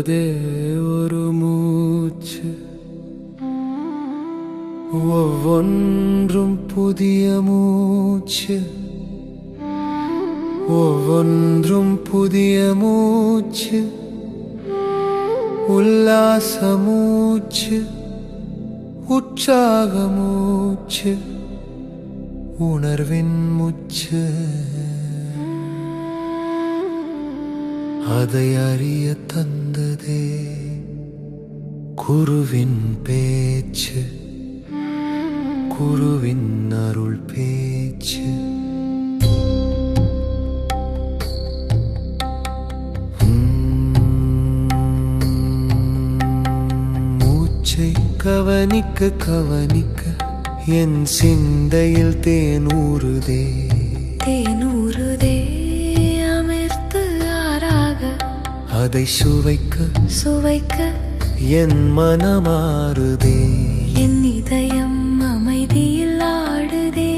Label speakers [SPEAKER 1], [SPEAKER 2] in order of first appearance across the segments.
[SPEAKER 1] வந்ததே ஒரு மூச்சு, ஒவ்வொன்றும் புதிய மூச்சு, ஒவ்வொன்றும் புதிய மூச்சு, உல்லாச மூச்சு, உற்சாக மூச்சு, உணர்வின் மூச்சு. அதை அறிய தந்ததே குருவின் பேச்சு, குருவின் அருள் பேச்சு. மூச்சை கவனிக்க கவனிக்க என் சிந்தையில் தேனூறுதே,
[SPEAKER 2] தேனூறுதே அமிர்து ஆறாக.
[SPEAKER 1] அதை சுவைக்க
[SPEAKER 2] சுவைக்க
[SPEAKER 1] என் மனமாறுதே,
[SPEAKER 2] என் இதயம் அமைதியில் ஆடுதே.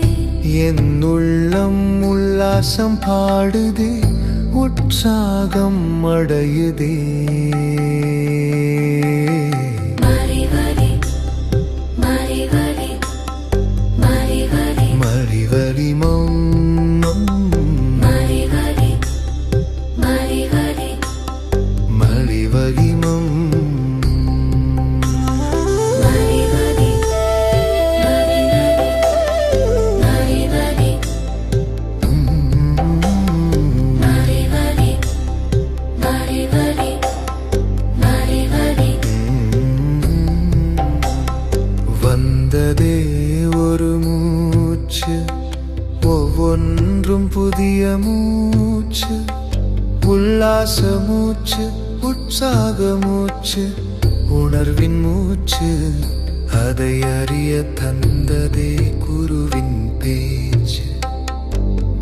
[SPEAKER 1] என் உள்ளம் உல்லாசம் பாடுதே, உற்சாகம் அடையுதே.
[SPEAKER 2] மறிவலி மறிவலி மறிவலி
[SPEAKER 1] மறிவலி மௌனம்,
[SPEAKER 2] மறிவலி மறிவலி
[SPEAKER 1] மறிவலி மௌனம்.
[SPEAKER 2] மறிவலி மறிவலி மறிவலி மறிவலி மறிவலி.
[SPEAKER 1] வந்ததே ஒரு மூச்சு, ஒவ்வொன்றும் புதிய மூச்சு, உல்லாச மூச்சு, உற்சாக மூச்சு, உணர்வின் மூச்சு. அதை அறிய தந்ததே குருவின் பேச்சு,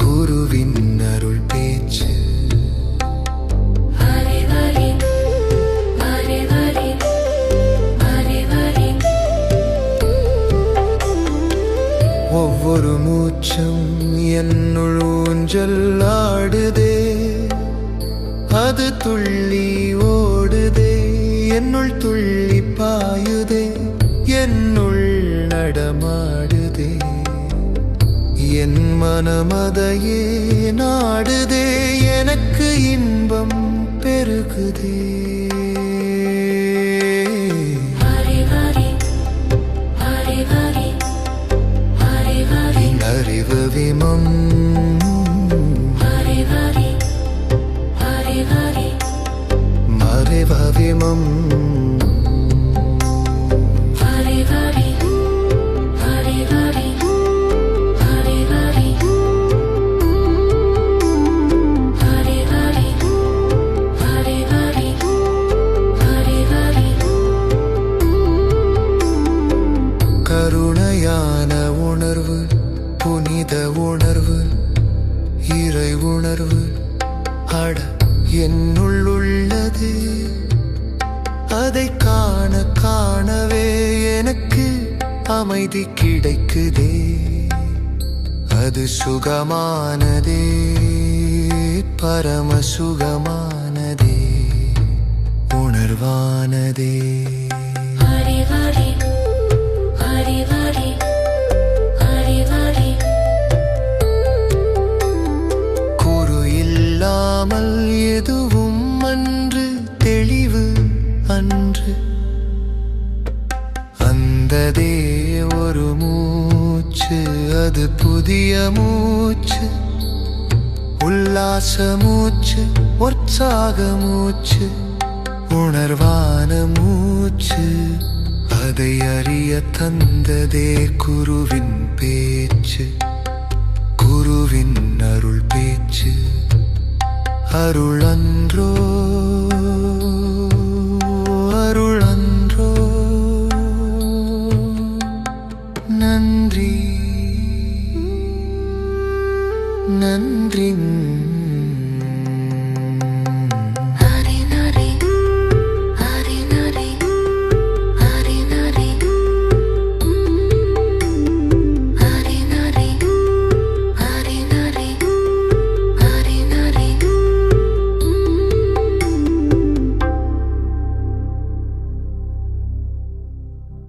[SPEAKER 1] குருவின் அருள் பேச்சு.
[SPEAKER 2] மறிவலி மறிவலி மறிவலி.
[SPEAKER 1] ஒவ்வொரு மூச்சும் என்னுள் ஊஞ்சல் ஆடுதே, அது துள்ளி ஓடுதே, என்னுள் துள்ளி பாயுதே, என்னுள் நடமாடுதே. என் மனமதையே நாடுதே, எனக்கு இன்பம் பெருகுதே.
[SPEAKER 2] மறிவலி மறிவலி மறிவலி
[SPEAKER 1] அறிவு விமம்,
[SPEAKER 2] மறிவலி மறிவலி
[SPEAKER 1] மறைவ விமம்.
[SPEAKER 2] மறிவலி மறிவலி மறிவலி மறிவலி மறிவலி மறிவலி.
[SPEAKER 1] கருணையான உணர்வு, புனித உணர்வு, இறை உணர்வு அட என்னுள் உள்ளது. அதை காண காணவே எனக்கு அமைதி கிடைக்குதே. அது சுகமானதே, பரம சுகமானதே, உணர்வானதே.
[SPEAKER 2] மறிவலி மறிவலி மறிவலி.
[SPEAKER 1] குரு இல்லாமல் எதுவும் அன்று, தெளிவு அன்று. அந்ததே ஒரு மூச்சு, அது புதிய மூச்சு, உல்லாச மூச்சு, உற்சாக மூச்சு, உணர்வான மூச்சு. அதை அறிய தந்ததே குருவின் பேச்சு, குருவின் அருள் பேச்சு. அருளன்றோ அருளன்றோ. நன்றி நன்றி.